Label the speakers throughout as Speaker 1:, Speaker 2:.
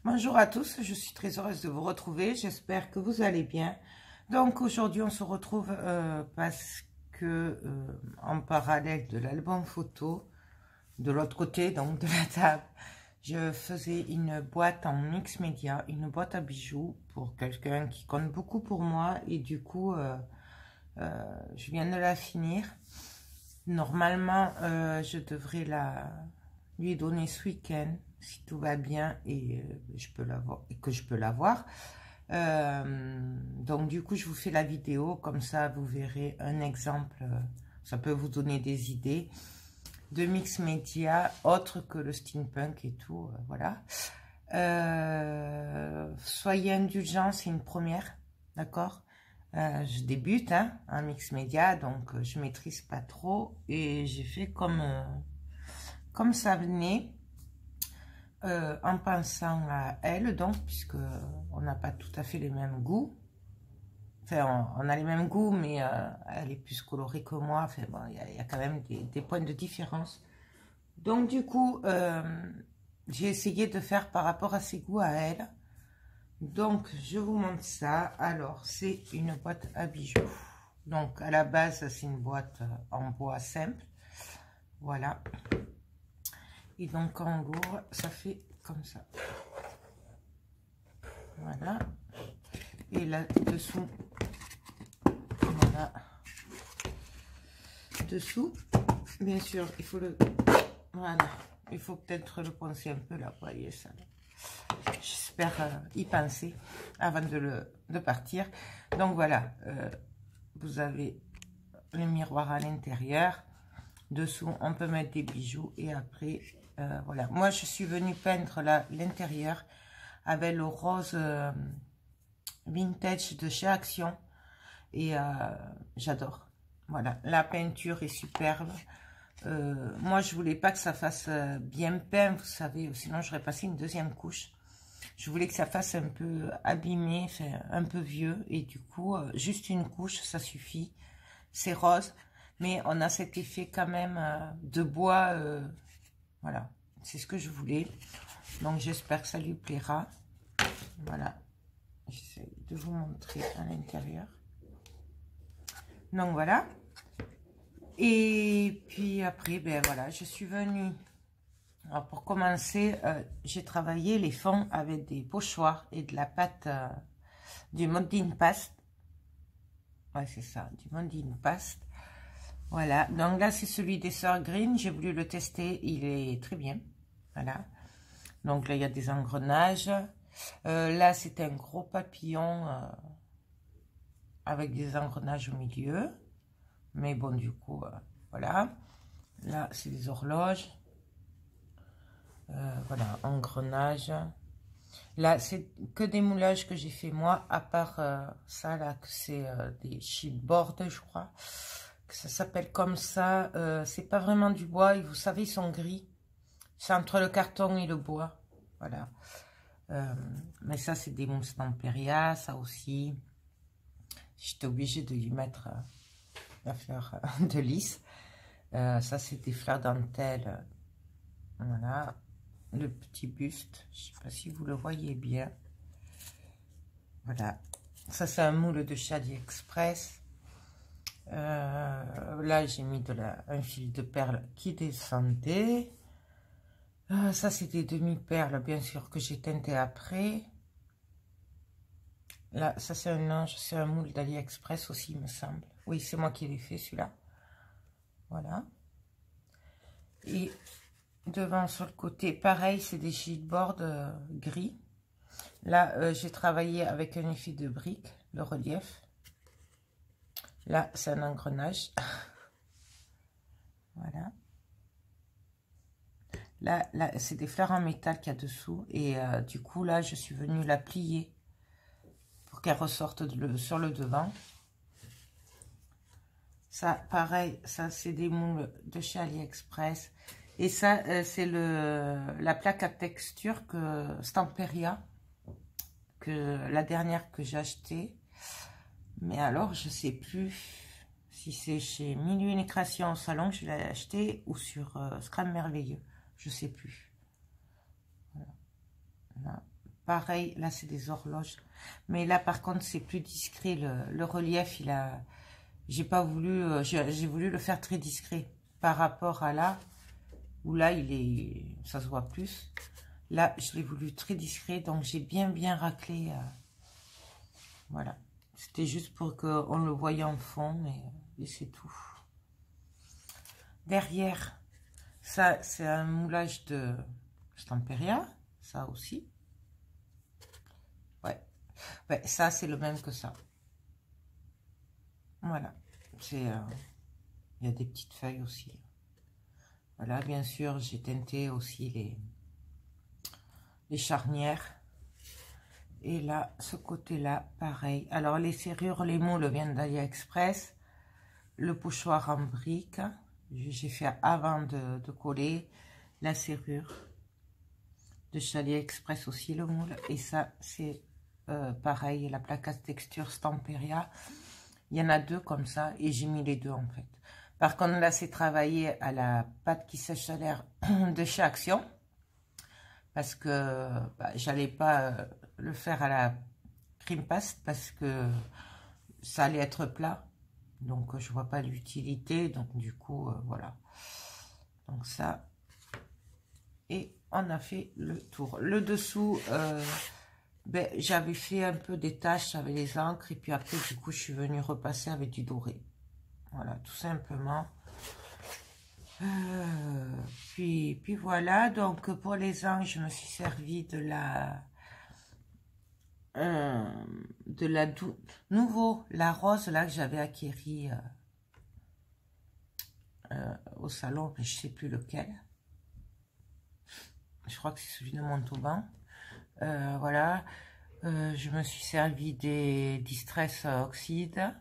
Speaker 1: Bonjour à tous, je suis très heureuse de vous retrouver, j'espère que vous allez bien. Donc aujourd'hui on se retrouve parce que en parallèle de l'album photo, de l'autre côté donc de la table, je faisais une boîte en mix média, une boîte à bijoux pour quelqu'un qui compte beaucoup pour moi et du coup je viens de la finir. Normalement je devrais lui donner ce week-end si tout va bien et que je peux l'avoir. Donc du coup je vous fais la vidéo, comme ça vous verrez un exemple, ça peut vous donner des idées de mix média autre que le steampunk et tout, voilà. Soyez indulgents, c'est une première, d'accord. Je débute en mix média, donc je maîtrise pas trop et j'ai fait comme ça venait, en pensant à elle, donc, puisque on n'a pas tout à fait les mêmes goûts. Enfin, on a les mêmes goûts, mais elle est plus colorée que moi. Enfin, bon, il y a quand même des points de différence. Donc, du coup, j'ai essayé de faire par rapport à ses goûts à elle. Donc, je vous montre ça. Alors, c'est une boîte à bijoux. Donc, à la base, c'est une boîte en bois simple. Voilà. Et donc, quand on l'ouvre, ça fait comme ça. Voilà. Et là-dessous, voilà. Dessous, bien sûr, il faut le... Voilà. Il faut peut-être le poncer un peu, là. Vous voyez ça. J'espère y penser avant de partir. Donc, voilà. Vous avez le miroir à l'intérieur. Dessous, on peut mettre des bijoux. Et après... voilà, moi je suis venue peindre l'intérieur avec le rose vintage de chez Action et j'adore. Voilà, la peinture est superbe. Moi je voulais pas que ça fasse bien peint, vous savez, sinon j'aurais passé une deuxième couche. Je voulais que ça fasse un peu abîmé, enfin, un peu vieux, et du coup juste une couche ça suffit. C'est rose, mais on a cet effet quand même de bois. Voilà, c'est ce que je voulais. Donc, j'espère que ça lui plaira. Voilà, j'essaie de vous montrer à l'intérieur. Donc, voilà. Et puis après, ben voilà, je suis venue. Alors, pour commencer, j'ai travaillé les fonds avec des pochoirs et de la pâte du Modine Paste. Ouais, c'est ça, du Modine Paste. Voilà, donc là, c'est celui des Sœurs Green. J'ai voulu le tester, il est très bien. Voilà. Donc là, il y a des engrenages. Là, c'est un gros papillon avec des engrenages au milieu. Mais bon, du coup, voilà. Là, c'est des horloges. Voilà, engrenages. Là, c'est que des moulages que j'ai fait moi, à part ça, là, que c'est des chipboards, je crois. Que ça s'appelle comme ça. C'est pas vraiment du bois, et vous savez, ils sont gris. C'est entre le carton et le bois. Voilà. Mais ça, c'est des mousses Tempéria, ça aussi. J'étais obligée de lui mettre la fleur de lys. Ça, c'est des fleurs dentelles. Voilà. Le petit buste. Je ne sais pas si vous le voyez bien. Voilà. Ça, c'est un moule de chez AliExpress. Là, j'ai mis un fil de perles qui descendait. Ça, c'est des demi-perles, bien sûr, que j'ai teinté après. Là, ça, c'est un ange, c'est un moule d'AliExpress aussi, il me semble. Oui, c'est moi qui l'ai fait, celui-là. Voilà. Et devant, sur le côté, pareil, c'est des chipboards gris. Là, j'ai travaillé avec un effet de brique, le relief. Là, c'est un engrenage. Voilà. Là c'est des fleurs en métal qu'il y a dessous. Et du coup, là, je suis venue la plier pour qu'elle ressorte sur le devant. Ça, pareil, ça, c'est des moules de chez AliExpress. Et ça, c'est la plaque à texture que Stamperia, que la dernière que j'ai achetée. Mais alors, je sais plus si c'est chez Mille et Une Créations au salon que je l'ai acheté ou sur Scram Merveilleux. Je sais plus. Voilà. Là, pareil, là c'est des horloges. Mais là par contre c'est plus discret, le relief, j'ai pas voulu, j'ai voulu le faire très discret. Par rapport à là, où là ça se voit plus. Là je l'ai voulu très discret, donc j'ai bien raclé. Voilà. C'était juste pour qu'on le voyait en fond, et c'est tout. Derrière, ça, c'est un moulage de Stamperia, ça aussi. Ouais, ça, c'est le même que ça. Voilà. Il y a des petites feuilles aussi. Voilà, bien sûr, j'ai teinté aussi les charnières. Et là, ce côté-là, pareil. Alors, les serrures, les moules viennent d'AliExpress. Le pochoir en brique. J'ai fait avant de coller la serrure. De chez AliExpress aussi, le moule. Et ça, c'est pareil, la plaquage texture Stamperia. Il y en a deux comme ça. Et j'ai mis les deux, en fait. Par contre, là, c'est travaillé à la pâte qui sèche à l'air de chez Action. Parce que j'allais pas le faire à la cream paste parce que ça allait être plat. Donc, je vois pas l'utilité. Donc, du coup, voilà. Donc, ça. Et on a fait le tour. Le dessous, j'avais fait un peu des taches avec les encres. Et puis après, du coup, je suis venue repasser avec du doré. Voilà, tout simplement. Puis voilà, donc pour les angles, je me suis servi de la rose là que j'avais acquérie au salon, mais je sais plus lequel. Je crois que c'est celui de Montauban. Voilà, je me suis servi des Distress Oxide,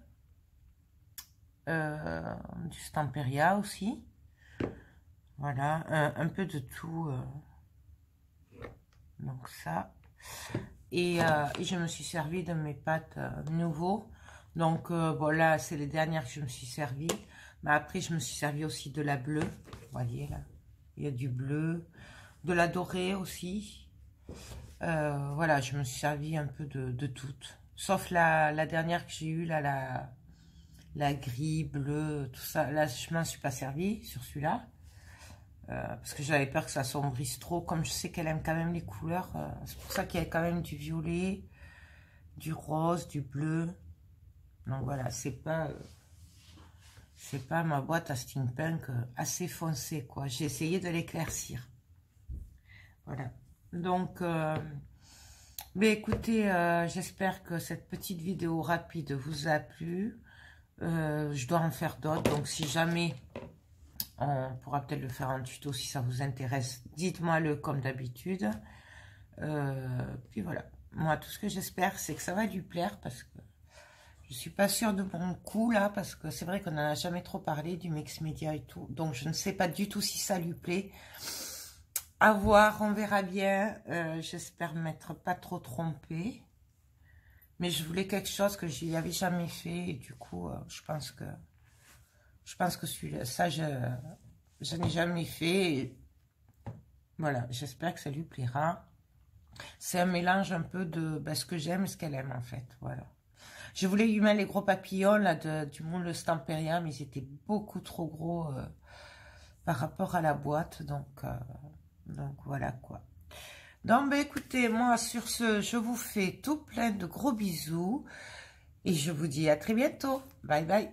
Speaker 1: du Stamperia aussi. Voilà, un peu de tout. Donc ça. Et je me suis servi de mes pâtes nouveaux. Donc bon là, c'est les dernières que je me suis servi. Mais après, je me suis servi aussi de la bleue. Vous voyez là, il y a du bleu. De la dorée aussi. Voilà, je me suis servi un peu de toutes. Sauf la dernière que j'ai eue, là, la gris, bleu, tout ça. Là, je m'en suis pas servi sur celui-là. Parce que j'avais peur que ça sombrisse trop. Comme je sais qu'elle aime quand même les couleurs, c'est pour ça qu'il y a quand même du violet, du rose, du bleu. Donc voilà, c'est pas ma boîte à steampunk assez foncée, quoi. J'ai essayé de l'éclaircir. Voilà. Donc, écoutez, j'espère que cette petite vidéo rapide vous a plu. Je dois en faire d'autres, donc si jamais... On pourra peut-être le faire en tuto si ça vous intéresse. Dites-moi-le comme d'habitude. Puis voilà. Moi, tout ce que j'espère, c'est que ça va lui plaire parce que je suis pas sûre de mon coup là. Parce que c'est vrai qu'on n'en a jamais trop parlé du mix média et tout. Donc, je ne sais pas du tout si ça lui plaît. À voir, on verra bien. J'espère m'être pas trop trompée. Mais je voulais quelque chose que je n'y avais jamais fait. Et du coup, je pense que celui-là, ça, je n'ai jamais fait. Et voilà, j'espère que ça lui plaira. C'est un mélange un peu de ce que j'aime et ce qu'elle aime, en fait. Voilà. Je voulais lui mettre les gros papillons là, du moule Stamperia, mais ils étaient beaucoup trop gros par rapport à la boîte. Donc voilà, quoi. Donc, écoutez, moi, sur ce, je vous fais tout plein de gros bisous. Et je vous dis à très bientôt. Bye, bye.